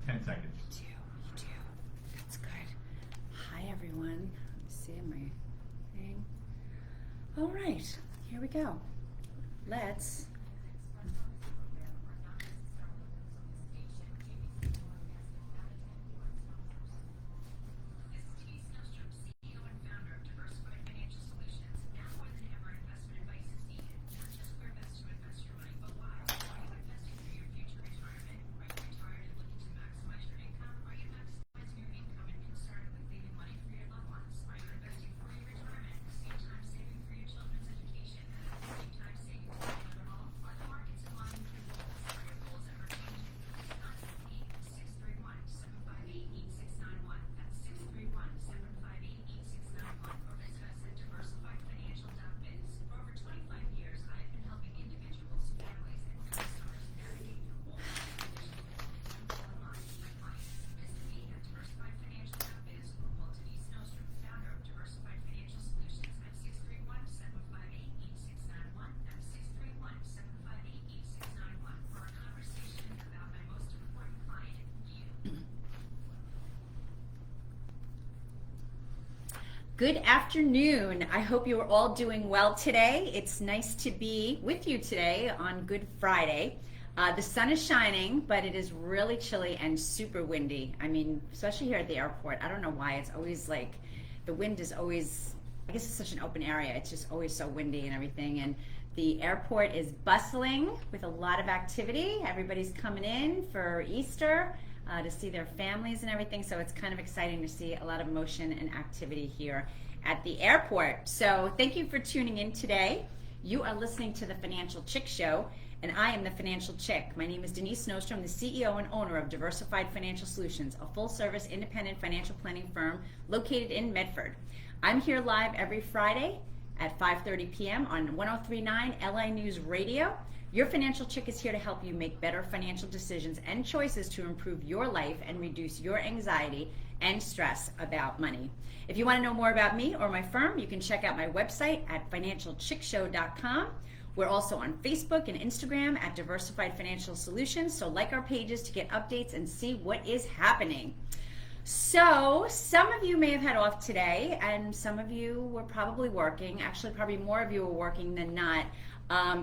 10 seconds. You do. That's good. Hi, everyone. Let's see my thing. All right, here we go. Let's. Denise Nostrom, CEO and founder of Diversified Financial Solutions. Now more than ever, investment advice is needed. Not just where best to invest your money, but why. Are you investing for your future retirement? Are you retired and looking to maximize your income? Are you maximizing your income and concerned with leaving money for your loved ones? Are you investing for your retirement, at the same time saving for your children's education, and at the same time saving to buy another home? Are the markets in line with your goals? Are your goals ever changing? Contact me at 631-758-8691. That's 631-758-8691. Or visit us at diversifiedfinancial.biz. For over 25 years, I have been helping individuals, families, and customers navigate through all conditions with online with my clients. Visit me at diversifiedfinancial.biz or call Denise Nostrom, founder of Diversified Financial Solutions at 631-758-8691. That's 631-758-8691 for a conversation about my most important client, you. Good afternoon. I hope you are all doing well today. It's nice to be with you today on Good Friday. The sun is shining, but it is really chilly and super windy. I mean, especially here at the airport. I don't know why. It's always like, the wind is always, I guess it's such an open area. It's just always so windy and everything. And the airport is bustling with a lot of activity. Everybody's coming in for Easter. To see their families and everything, so it's kind of exciting to see a lot of motion and activity here at the airport. So thank you for tuning in today. You are listening to the Financial Chick Show, and I am the Financial Chick. My name is Denise Nostrom, the CEO and owner of Diversified Financial Solutions, a full-service independent financial planning firm located in Medford. I'm here live every Friday at 5:30 p.m. on 103.9 LI News Radio. Your Financial Chick is here to help you make better financial decisions and choices to improve your life and reduce your anxiety and stress about money. If you want to know more about me or my firm, you can check out my website at financialchickshow.com. We're also on Facebook and Instagram at Diversified Financial Solutions, so like our pages to get updates and see what is happening. So some of you may have had off today, and some of you were probably working. Actually, probably more of you were working than not.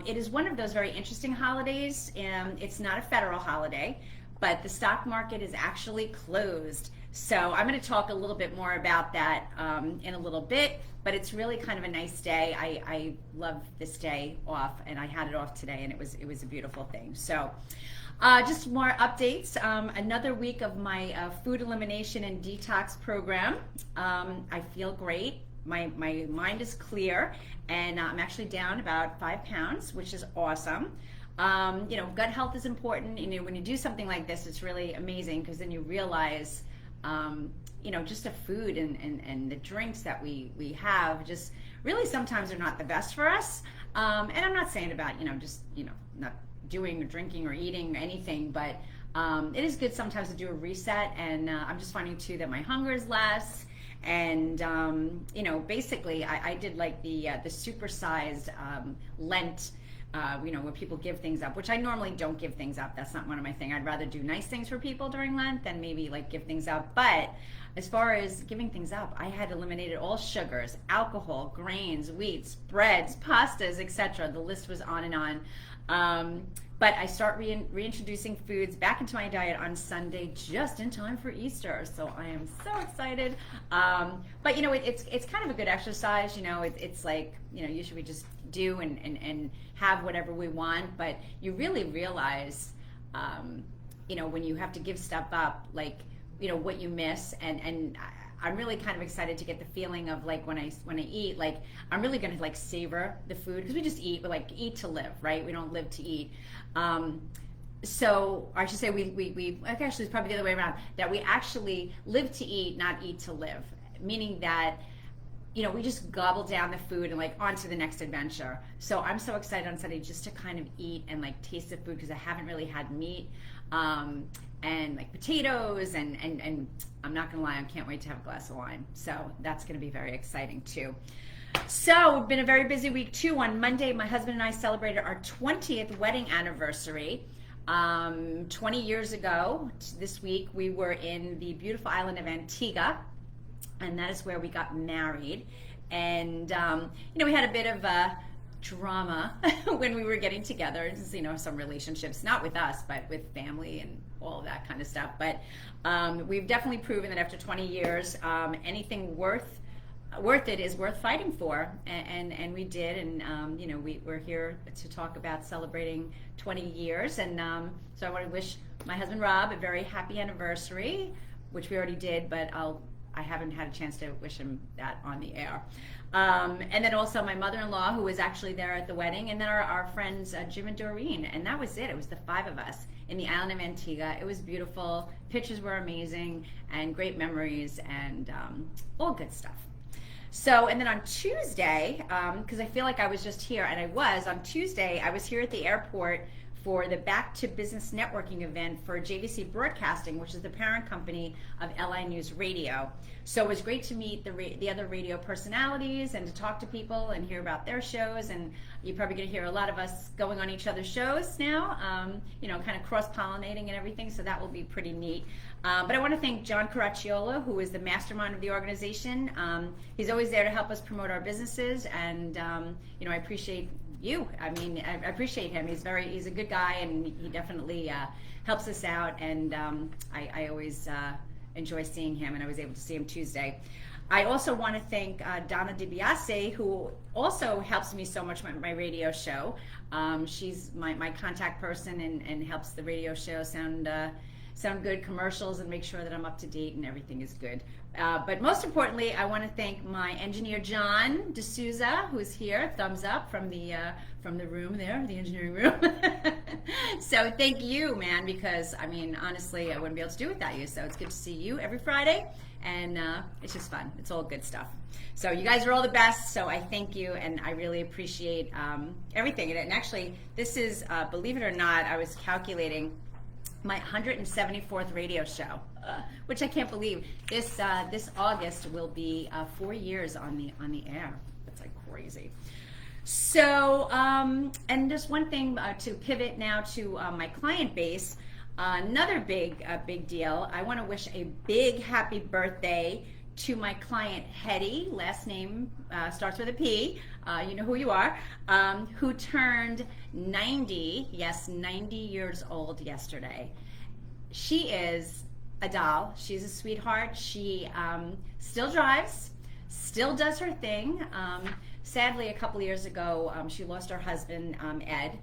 It is one of those very interesting holidays. It's not a federal holiday, but the stock market is actually closed. So I'm going to talk a little bit more about that in a little bit, but it's really kind of a nice day. I love this day off, and I had it off today, and it was a beautiful thing. So just more updates. Another week of my food elimination and detox program. I feel great. My mind is clear, and I'm actually down about 5 pounds, which is awesome. Gut health is important. When you do something like this, it's really amazing, because then you realize, just the food and the drinks that we have just really sometimes are not the best for us. And I'm not saying about, not doing or drinking or eating or anything, but it is good sometimes to do a reset. And I'm just finding too that my hunger is less. And basically I did like the supersized Lent, where people give things up, which I normally don't give things up. That's not one of my things. I'd rather do nice things for people during Lent than maybe like give things up. But as far as giving things up, I had eliminated all sugars, alcohol, grains, wheats, breads, pastas, etc. The list was on and on. But I start reintroducing foods back into my diet on Sunday, just in time for Easter. So I am so excited. But it's kind of a good exercise. It's like, usually we just do and have whatever we want. But you really realize, when you have to give stuff up, like, what you miss. And I'm really kind of excited to get the feeling of like when I eat, like I'm really going to like savor the food, because we just eat. We like eat to live, right? We don't live to eat. So I should say we actually it's probably the other way around, that we actually live to eat, not eat to live, meaning that we just gobble down the food and like on to the next adventure. So I'm so excited on Sunday just to kind of eat and like taste the food, because I haven't really had meat. And like potatoes and I'm not gonna lie, I can't wait to have a glass of wine. So that's gonna be very exciting too. So it's been a very busy week too. On Monday, my husband and I celebrated our 20th wedding anniversary. 20 years ago, this week, we were in the beautiful island of Antigua, and that is where we got married. And, we had a bit of a drama when we were getting together. Some relationships, not with us, but with family and all of that kind of stuff. But we've definitely proven that after 20 years, anything worth it is worth fighting for, and we did. And we're here to talk about celebrating 20 years. And so I want to wish my husband Rob a very happy anniversary, which we already did, but I haven't had a chance to wish him that on the air. And then also my mother-in-law, who was actually there at the wedding, and then our friends Jim and Doreen, and that was it. It was the 5 of us in the island of Antigua. It was beautiful. Pictures were amazing, and great memories, and all good stuff. So, and then on Tuesday, because I feel like I was just here, and on Tuesday, I was here at the airport for the Back to Business Networking event for JVC Broadcasting, which is the parent company of LI News Radio. So it was great to meet the other radio personalities and to talk to people and hear about their shows. And you're probably going to hear a lot of us going on each other's shows now, kind of cross-pollinating and everything. So that will be pretty neat. But I want to thank John Caracciolo, who is the mastermind of the organization. He's always there to help us promote our businesses, and I appreciate you. I appreciate him. He's a good guy, and he definitely helps us out. And I always enjoy seeing him, and I was able to see him Tuesday. I also want to thank Donna DiBiase, who also helps me so much with my radio show. She's my contact person and helps the radio show sound good, commercials, and make sure that I'm up to date and everything is good. But most importantly, I want to thank my engineer John D'Souza, who's here. Thumbs up from the room there, the engineering room. So thank you, man, because honestly, I wouldn't be able to do it without you. So it's good to see you every Friday, and it's just fun. It's all good stuff. So you guys are all the best. So I thank you, and I really appreciate everything. And actually, this is, believe it or not, I was calculating my 174th radio show, which I can't believe. This August will be 4 years on the air. That's like crazy. So, and just one thing to pivot now to my client base. Another big deal. I want to wish a big happy birthday to my client Hetty. Last name starts with a P. You know who you are. Who turned 90. Yes, 90 years old yesterday. She is a doll. She's a sweetheart. She still drives, still does her thing. Sadly, a couple years ago, she lost her husband, Ed.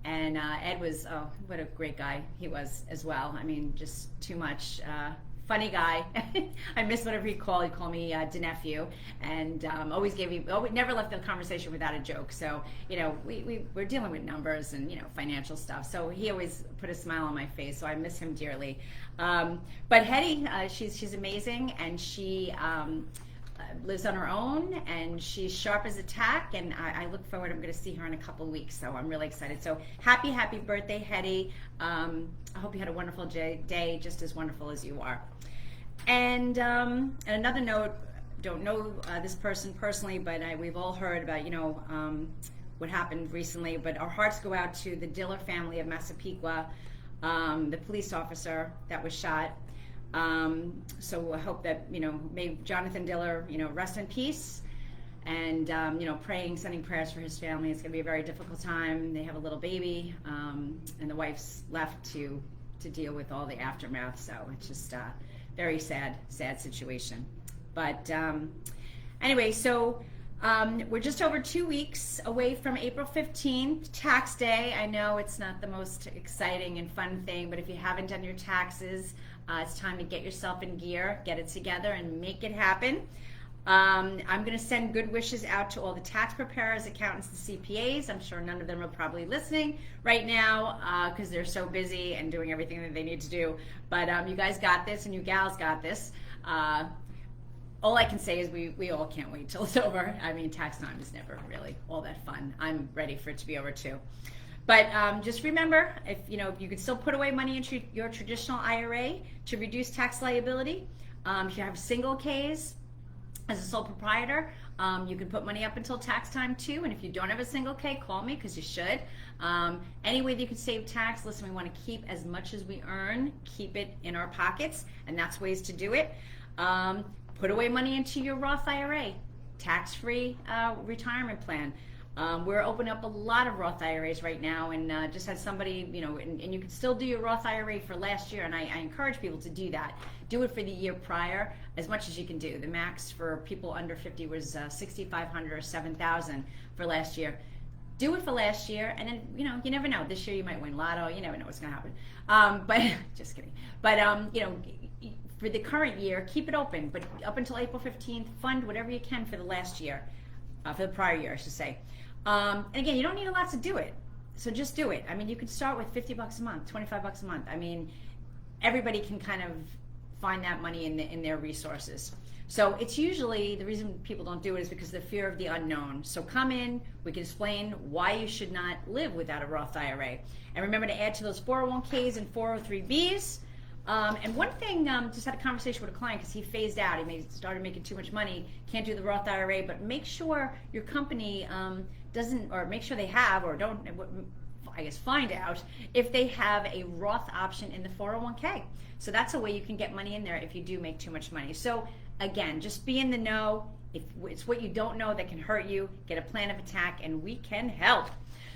And Ed was, what a great guy he was as well. Just too much. Funny guy. I miss whatever he called. He'd call me nephew, and always never left the conversation without a joke. So we're dealing with numbers and financial stuff. So he always put a smile on my face. So I miss him dearly. But Hetty, she's amazing, and she lives on her own, and she's sharp as a tack. And I look forward. I'm going to see her in a couple of weeks. So I'm really excited. So happy birthday, Hetty. I hope you had a wonderful day, just as wonderful as you are. And another note, don't know this person personally, but we've all heard about, what happened recently. But our hearts go out to the Diller family of Massapequa, the police officer that was shot. So I hope that, may Jonathan Diller, rest in peace. And, sending prayers for his family. It's going to be a very difficult time. They have a little baby, and the wife's left to deal with all the aftermath. So it's just a very sad situation. But anyway, so we're just over 2 weeks away from April 15th, tax day. I know it's not the most exciting and fun thing, but if you haven't done your taxes, it's time to get yourself in gear, get it together, and make it happen. I'm going to send good wishes out to all the tax preparers, accountants, and CPAs. I'm sure none of them are probably listening right now because they're so busy and doing everything that they need to do. But you guys got this, and you gals got this. All I can say is we all can't wait till it's over. Tax time is never really all that fun. I'm ready for it to be over too. But just remember, if you can still put away money into your traditional IRA to reduce tax liability. If you have single Ks, As a sole proprietor, you can put money up until tax time too. And if you don't have a single K, call me because you should. Any way that you can save tax, listen, we want to keep as much as we earn, keep it in our pockets, and that's ways to do it. Put away money into your Roth IRA, tax-free retirement plan. We're opening up a lot of Roth IRAs right now, and just had somebody, and you can still do your Roth IRA for last year, and I encourage people to do that. Do it for the year prior, as much as you can do. The max for people under 50 was 6,500 or 7,000 for last year. Do it for last year, and then, you never know. This year you might win lotto. You never know what's going to happen. But just kidding. But, for the current year, keep it open. But up until April 15th, fund whatever you can for the last year, for the prior year, I should say. And again, you don't need a lot to do it. So just do it. I mean, you could start with $50 a month, $25 a month. I mean, everybody can kind of find that money in their resources. So it's usually, the reason people don't do it is because of the fear of the unknown. So come in, we can explain why you should not live without a Roth IRA. And remember to add to those 401ks and 403bs. And one thing, just had a conversation with a client because he phased out. He started making too much money, can't do the Roth IRA, but make sure your company doesn't, or make sure they have, or don't, I guess find out if they have a Roth option in the 401k. So that's a way you can get money in there if you do make too much money. So again, just be in the know. If it's what you don't know that can hurt you, get a plan of attack, and we can help.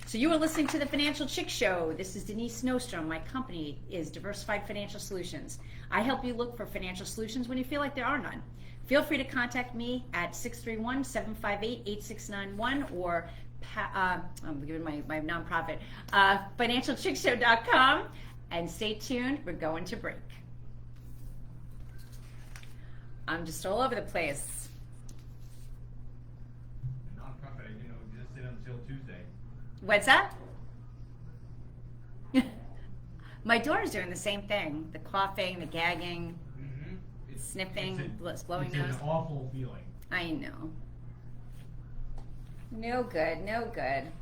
So you are listening to the Financial Chick Show. This is Denise Nostrom. My company is Diversified Financial Solutions. I help you look for financial solutions when you feel like there are none. Feel free to contact me at 631-758-8691 or I'm giving my nonprofit, financialchickshow.com. And stay tuned. We're going to break. I'm just all over the place. Nonprofit, just sit until Tuesday. What's that? My daughter's doing the same thing. The coughing, the gagging, sniffing, blowing nose. It's an awful feeling. I know. No good, no good.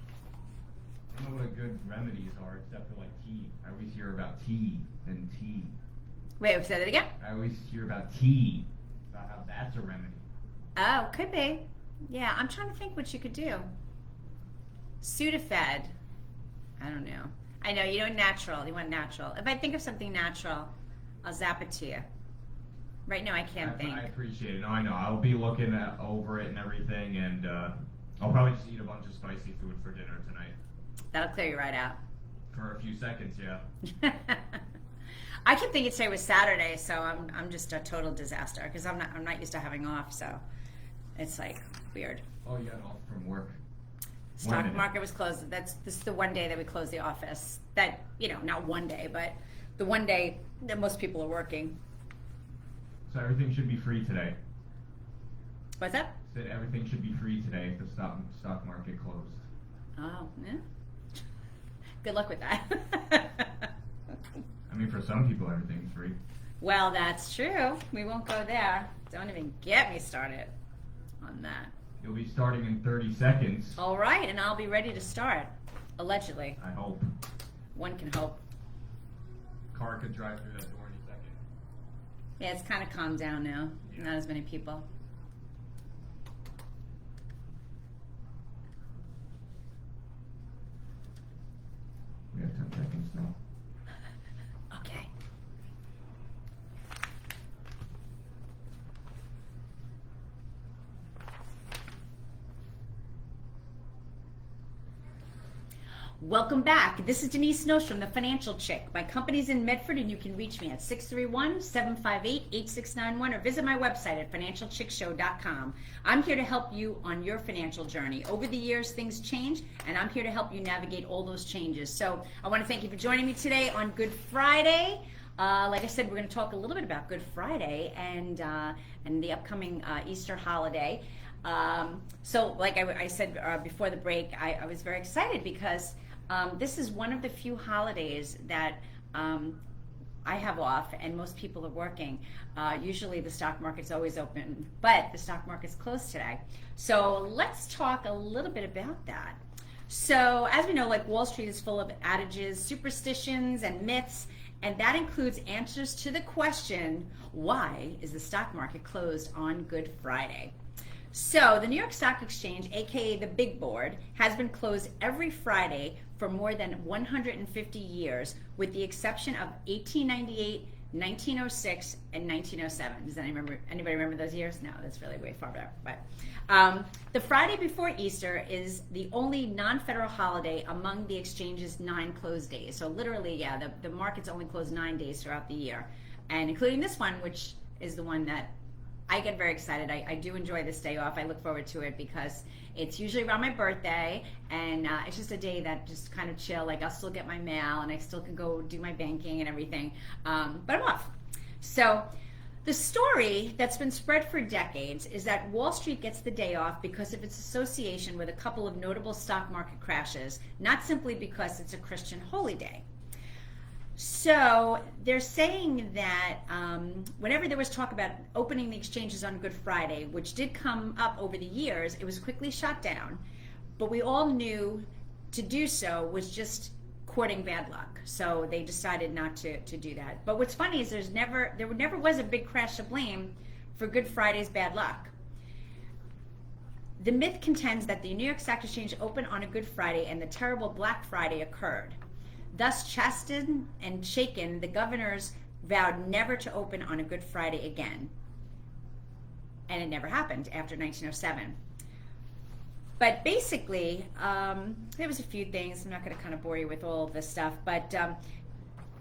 I don't know what a good remedies are except for like tea. I always hear about tea and tea. Wait, say that again? I always hear about tea, about how that's a remedy. Oh, could be. Yeah, I'm trying to think what you could do. Sudafed. I don't know. I know, you want natural. You want natural. If I think of something natural, I'll zap it to you. Right now, I can't think. I appreciate it. No, I know. I'll be looking over it and everything, and I'll probably just eat a bunch of spicy food for dinner tonight. That'll clear you right out. For a few seconds, yeah. I kept thinking today was Saturday, so I'm just a total disaster because I'm not used to having off, so it's like weird. Oh, you got off from work. Stock market was closed. This is the one day that we closed the office. That, not one day, but the one day that most people are working. So everything should be free today. What's that? Said everything should be free today if the stock market closed. Oh, yeah. Good luck with that. I mean, for some people, everything's free. Well, that's true. We won't go there. Don't even get me started on that. You'll be starting in 30 seconds. All right, and I'll be ready to start. Allegedly. I hope. One can hope. Car could drive through that door any second. Yeah, it's kind of calmed down now. Yeah. Not as many people. We have 10 seconds now. Okay. Welcome back. This is Denise Nostrom, the Financial Chick. My company's in Medford, and you can reach me at 631-758-8691 or visit my website at financialchickshow.com. I'm here to help you on your financial journey. Over the years, things change, and I'm here to help you navigate all those changes. So I want to thank you for joining me today on Good Friday. Like I said, we're going to talk a little bit about Good Friday and the upcoming Easter holiday. So like I said before the break, I was very excited because this is one of the few holidays that I have off and most people are working. Usually the stock market's always open, but the stock market's closed today. So let's talk a little bit about that. So as we know, like Wall Street is full of adages, superstitions, and myths, and that includes answers to the question, why is the stock market closed on Good Friday? So the New York Stock Exchange, aka the Big Board, has been closed every Friday for more than 150 years, with the exception of 1898, 1906, and 1907. Does anybody remember those years? No, that's really way far back. But the Friday before Easter is the only non-federal holiday among the exchange's 9 closed days. So literally, yeah, the market's only closed 9 days throughout the year, and including this one, which is the one that I get very excited. I do enjoy this day off. I look forward to it because it's usually around my birthday, and it's just a day that just kind of chill. Like, I'll still get my mail, and I still can go do my banking and everything, but I'm off. So the story that's been spread for decades is that Wall Street gets the day off because of its association with a couple of notable stock market crashes, not simply because it's a Christian holy day. So they're saying that whenever there was talk about opening the exchanges on Good Friday, which did come up over the years, it was quickly shot down. But we all knew to do so was just courting bad luck. So they decided not to do that. But what's funny is there never was a big crash to blame for Good Friday's bad luck. The myth contends that the New York Stock Exchange opened on a Good Friday and the terrible Black Friday occurred. Thus, chastened and shaken, the governors vowed never to open on a Good Friday again. And it never happened after 1907. But basically, there was a few things. I'm not going to kind of bore you with all of this stuff. But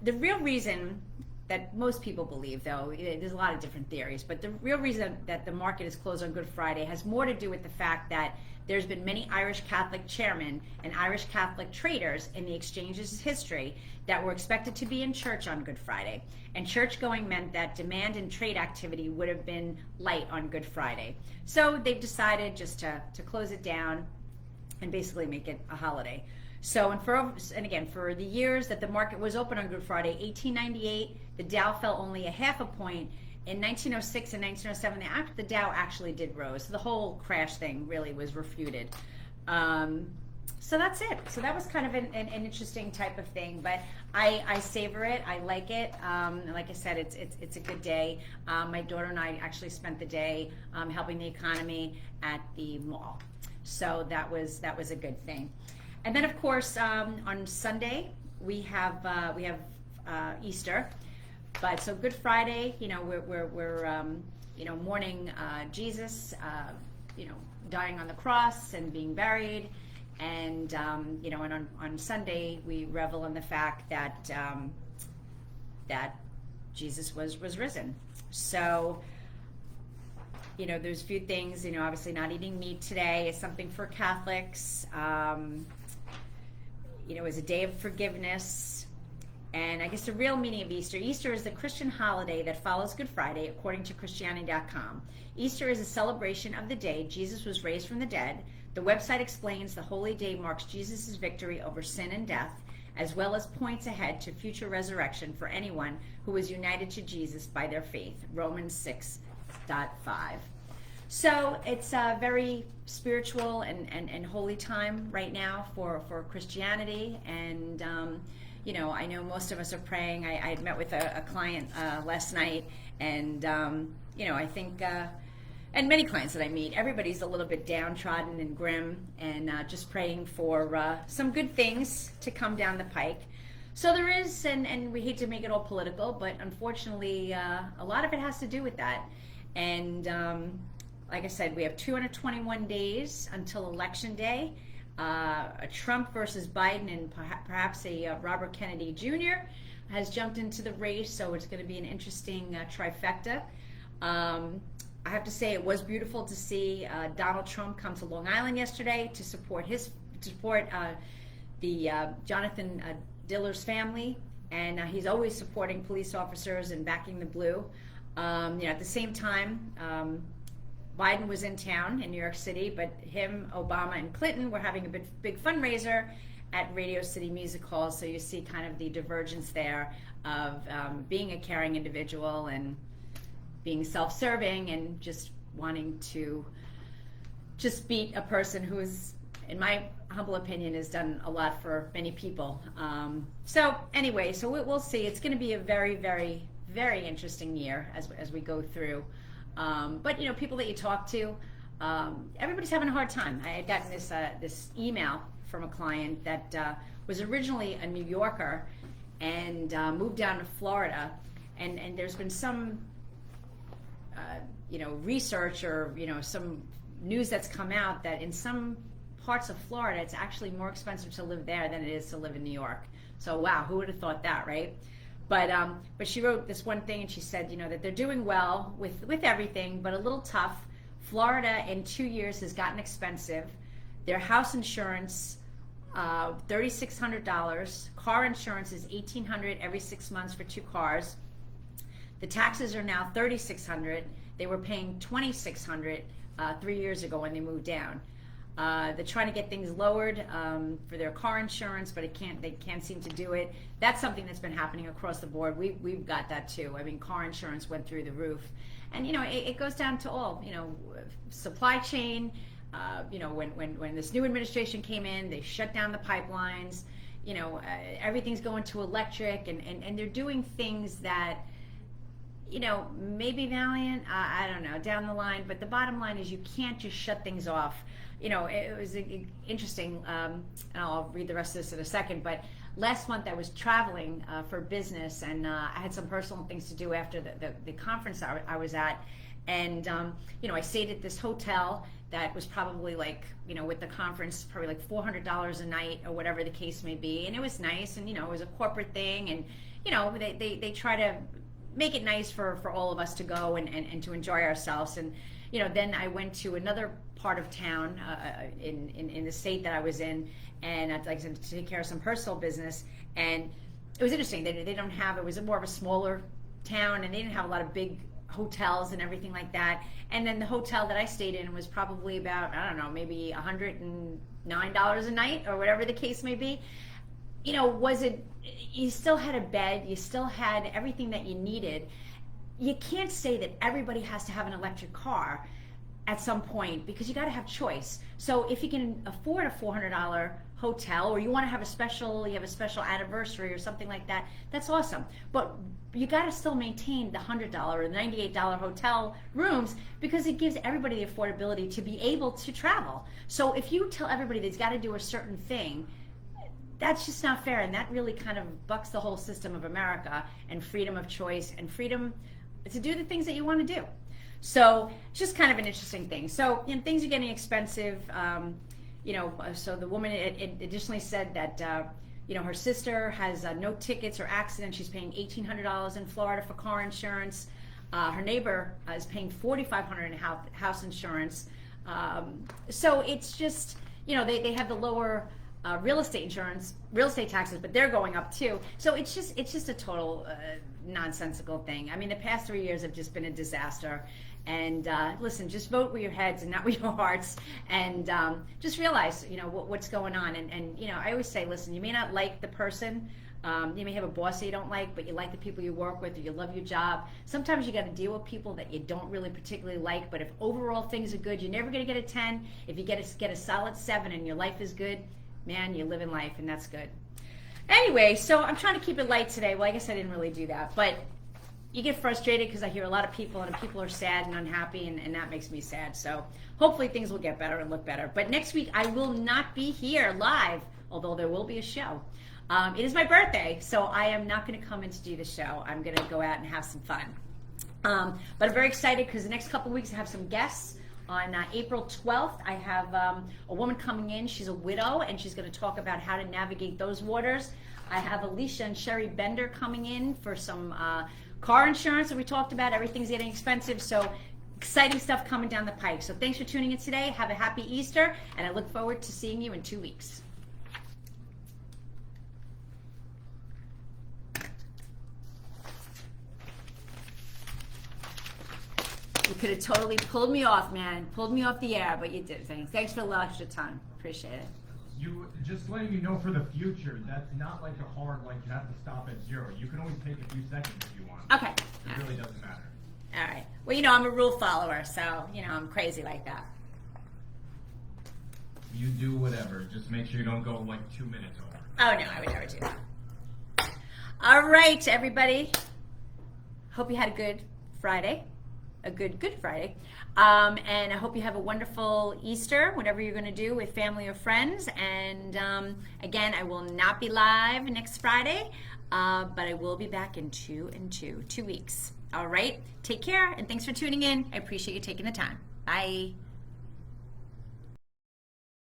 the real reason that most people believe, though, there's a lot of different theories, but the real reason that the market is closed on Good Friday has more to do with the fact that there's been many Irish Catholic chairmen and Irish Catholic traders in the exchange's history that were expected to be in church on Good Friday. And church going meant that demand and trade activity would have been light on Good Friday. So they've decided just to close it down and basically make it a holiday. So, and again, for the years that the market was open on Good Friday, 1898, the Dow fell only a half a point. In 1906 and 1907, the Dow actually did rose. So the whole crash thing really was refuted. So that's it. So that was kind of an interesting type of thing, but I savor it. I like it. Like I said, it's a good day. My daughter and I actually spent the day helping the economy at the mall. So that was a good thing. And then, of course, on Sunday we have Easter. But so Good Friday, we're mourning Jesus, dying on the cross and being buried, and and on Sunday we revel in the fact that that Jesus was risen. So there's a few things. Obviously, not eating meat today is something for Catholics. Is a day of forgiveness. And I guess the real meaning of Easter is the Christian holiday that follows Good Friday, according to Christianity.com. Easter is a celebration of the day Jesus was raised from the dead. The website explains the holy day marks Jesus' victory over sin and death, as well as points ahead to future resurrection for anyone who is united to Jesus by their faith. Romans 6:5. So it's a very spiritual and holy time right now for Christianity, and I know most of us are praying. I had met with a client last night, and I think, and many clients that I meet, everybody's a little bit downtrodden and grim, and just praying for some good things to come down the pike. So there is, and we hate to make it all political, but unfortunately, a lot of it has to do with that. And like I said, we have 221 days until Election Day. A Trump versus Biden and perhaps a Robert Kennedy Jr. has jumped into the race, so it's going to be an interesting trifecta. I have to say it was beautiful to see Donald Trump come to Long Island yesterday to support the Jonathan Diller's family, and he's always supporting police officers and backing the blue. At the same time, Biden was in town in New York City, but him, Obama, and Clinton were having a big fundraiser at Radio City Music Hall. So you see kind of the divergence there of being a caring individual and being self-serving and just wanting to just beat a person who is, in my humble opinion, has done a lot for many people. So anyway, so we'll see. It's going to be a very, very, very interesting year as we go through. But people that you talk to, everybody's having a hard time. I had gotten this email from a client that was originally a New Yorker and moved down to Florida, and there's been some research or some news that's come out that in some parts of Florida it's actually more expensive to live there than it is to live in New York. So wow, who would have thought that, right? But she wrote this one thing, and she said, that they're doing well with everything, but a little tough. Florida in 2 years has gotten expensive. Their house insurance, $3,600. Car insurance is $1,800 every 6 months for 2 cars. The taxes are now $3,600. They were paying $2,600 3 years ago when they moved down. They're trying to get things lowered for their car insurance, but they can't seem to do it. That's something that's been happening across the board. We've got that too. I mean, car insurance went through the roof, and it goes down to all supply chain. When this new administration came in, they shut down the pipelines. Everything's going to electric, and they're doing things that maybe valiant. I don't know down the line, but the bottom line is you can't just shut things off. It was interesting, and I'll read the rest of this in a second, but last month I was traveling for business, and I had some personal things to do after the conference I was at, and I stayed at this hotel that was probably with the conference, probably like $400 a night or whatever the case may be, and it was nice, and it was a corporate thing, and they try to make it nice for all of us to go and to enjoy ourselves. And then I went to another part of town in the state that I was in, and I'd like to take care of some personal business. And it was interesting. They don't have, it was more of a smaller town, and they didn't have a lot of big hotels and everything like that. And then the hotel that I stayed in was probably about, I don't know, maybe $109 a night or whatever the case may be. You still had a bed, you still had everything that you needed. You can't say that everybody has to have an electric car at some point, because you got to have choice. So if you can afford a $400 hotel, or you want to have a special anniversary or something like that, that's awesome. But you got to still maintain the $100 or the $98 hotel rooms, because it gives everybody the affordability to be able to travel. So if you tell everybody they've got to do a certain thing, that's just not fair, and that really kind of bucks the whole system of America and freedom of choice and freedom to do the things that you want to do. So it's just kind of an interesting thing. So things are getting expensive. So the woman additionally said that her sister has no tickets or accidents. She's paying $1,800 in Florida for car insurance. Her neighbor is paying $4,500 in house insurance. So it's just they have the lower real estate taxes, but they're going up too. So it's just a total nonsensical thing. I mean, the past 3 years have just been a disaster. And listen, just vote with your heads and not with your hearts, and just realize what's going on. And I always say, listen, you may not like the person. You may have a boss that you don't like, but you like the people you work with, or you love your job. Sometimes you got to deal with people that you don't really particularly like, but if overall things are good, you're never going to get a 10. If you get a solid 7 and your life is good, man, you're living life, and that's good. Anyway, so I'm trying to keep it light today. Well, I guess I didn't really do that, but you get frustrated because I hear a lot of people, and people are sad and unhappy, and that makes me sad. So hopefully things will get better and look better. But next week I will not be here live, although there will be a show. It is my birthday, so I am not going to come in to do the show. I'm going to go out and have some fun. But I'm very excited because the next couple of weeks I have some guests. On April 12th, I have a woman coming in. She's a widow, and she's going to talk about how to navigate those waters. I have Alicia and Sherry Bender coming in for some car insurance that we talked about. Everything's getting expensive, so exciting stuff coming down the pike. So thanks for tuning in today. Have a happy Easter, and I look forward to seeing you in 2 weeks. You could have totally pulled me off, man. Pulled me off the air, but you did. Thanks for the extra time. Appreciate it. You just letting you know for the future, that's not like a hard, you have to stop at 0. You can always take a few seconds if you want. Okay. It really doesn't matter. All right. Well, I'm a rule follower, so, I'm crazy like that. You do whatever. Just make sure you don't go 2 minutes over. Oh, no, I would never do that. All right, everybody. Hope you had a good Friday. a Good Friday. And I hope you have a wonderful Easter, whatever you're going to do with family or friends. And again, I will not be live next Friday, but I will be back in 2 weeks. All right, take care, and thanks for tuning in. I appreciate you taking the time. Bye.